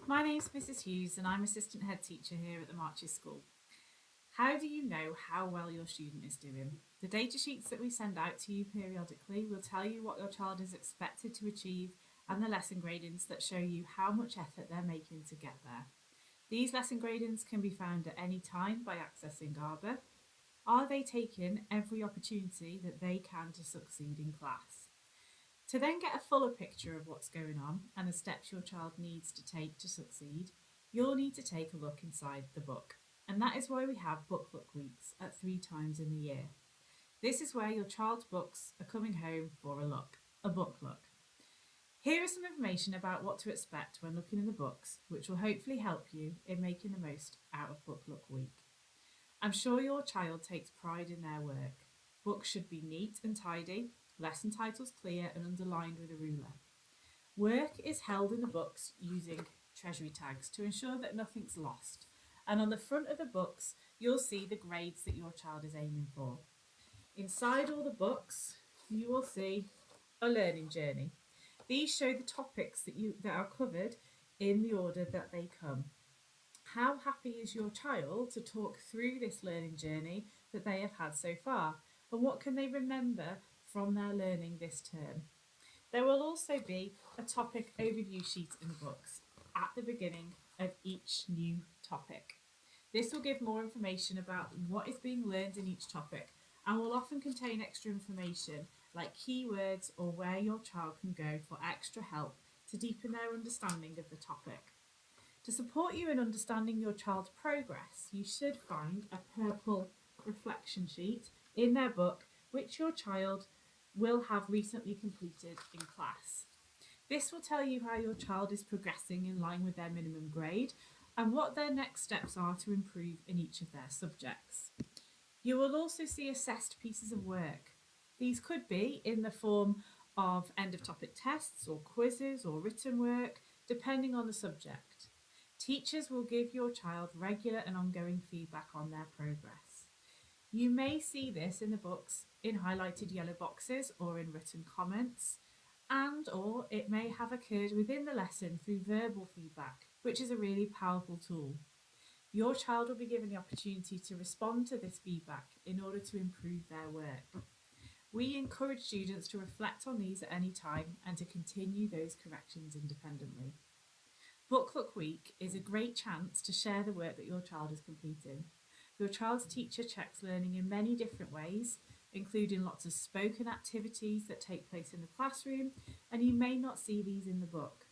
My name's Mrs Hughes and I'm Assistant Head Teacher here at the Marches School. How do you know how well your student is doing? The data sheets that we send out to you periodically will tell you what your child is expected to achieve and the lesson gradings that show you how much effort they're making to get there. These lesson gradings can be found at any time by accessing Arbor. Are they taking every opportunity that they can to succeed in class? To then get a fuller picture of what's going on and the steps your child needs to take to succeed, you'll need to take a look inside the book. And that is why we have Book Look Weeks at 3 times in the year. This is where your child's books are coming home for a book look. Here is some information about what to expect when looking in the books, which will hopefully help you in making the most out of Book Look Week. I'm sure your child takes pride in their work. Books should be neat and tidy, lesson titles clear and underlined with a ruler. Work is held in the books using treasury tags to ensure that nothing's lost. And on the front of the books, you'll see the grades that your child is aiming for. Inside all the books, you will see a learning journey. These show the topics that are covered in the order that they come. How happy is your child to talk through this learning journey that they have had so far? And what can they remember from their learning this term? There will also be a topic overview sheet in the books at the beginning of each new topic. This will give more information about what is being learned in each topic and will often contain extra information like keywords or where your child can go for extra help to deepen their understanding of the topic. To support you in understanding your child's progress, you should find a purple reflection sheet in their book which your child will have recently completed in class. This will tell you how your child is progressing in line with their minimum grade and what their next steps are to improve in each of their subjects. You will also see assessed pieces of work. These could be in the form of end of topic tests or quizzes or written work, depending on the subject. Teachers will give your child regular and ongoing feedback on their progress. You may see this in the books in highlighted yellow boxes or in written comments, or it may have occurred within the lesson through verbal feedback, which is a really powerful tool. Your child will be given the opportunity to respond to this feedback in order to improve their work. We encourage students to reflect on these at any time and to continue those corrections independently. Book Look Week is a great chance to share the work that your child is completing. Your child's teacher checks learning in many different ways, including lots of spoken activities that take place in the classroom, and you may not see these in the book.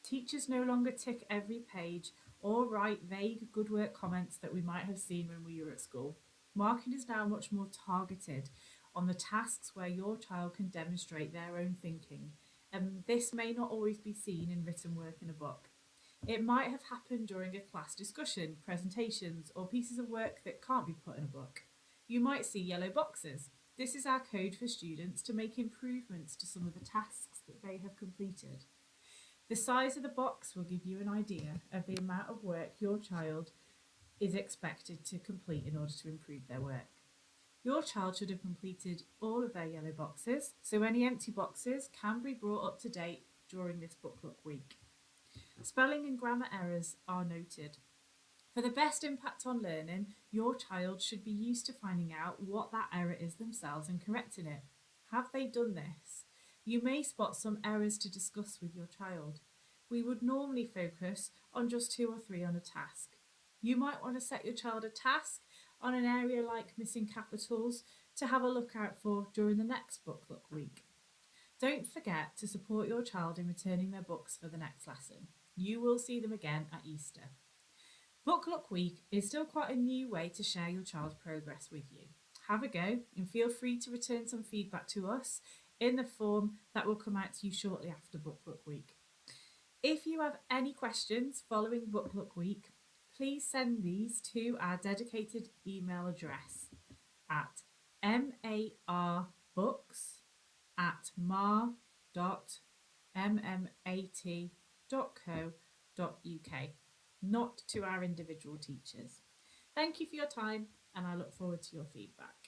Teachers no longer tick every page or write vague good work comments that we might have seen when we were at school. Marking is now much more targeted on the tasks where your child can demonstrate their own thinking, and this may not always be seen in written work in a book. It might have happened during a class discussion, presentations, or pieces of work that can't be put in a book. You might see yellow boxes. This is our code for students to make improvements to some of the tasks that they have completed. The size of the box will give you an idea of the amount of work your child is expected to complete in order to improve their work. Your child should have completed all of their yellow boxes, so any empty boxes can be brought up to date during this Book Look Week. Spelling and grammar errors are noted. For the best impact on learning, your child should be used to finding out what that error is themselves and correcting it. Have they done this? You may spot some errors to discuss with your child. We would normally focus on just 2 or 3 on a task. You might want to set your child a task on an area like missing capitals to have a look out for during the next Book Look Week. Don't forget to support your child in returning their books for the next lesson. You will see them again at Easter. Book Look Week is still quite a new way to share your child's progress with you. Have a go and feel free to return some feedback to us in the form that will come out to you shortly after Book Look Week. If you have any questions following Book Look Week, please send these to our dedicated email address at mar.mmat.co.uk, not to our individual teachers. Thank you for your time and I look forward to your feedback.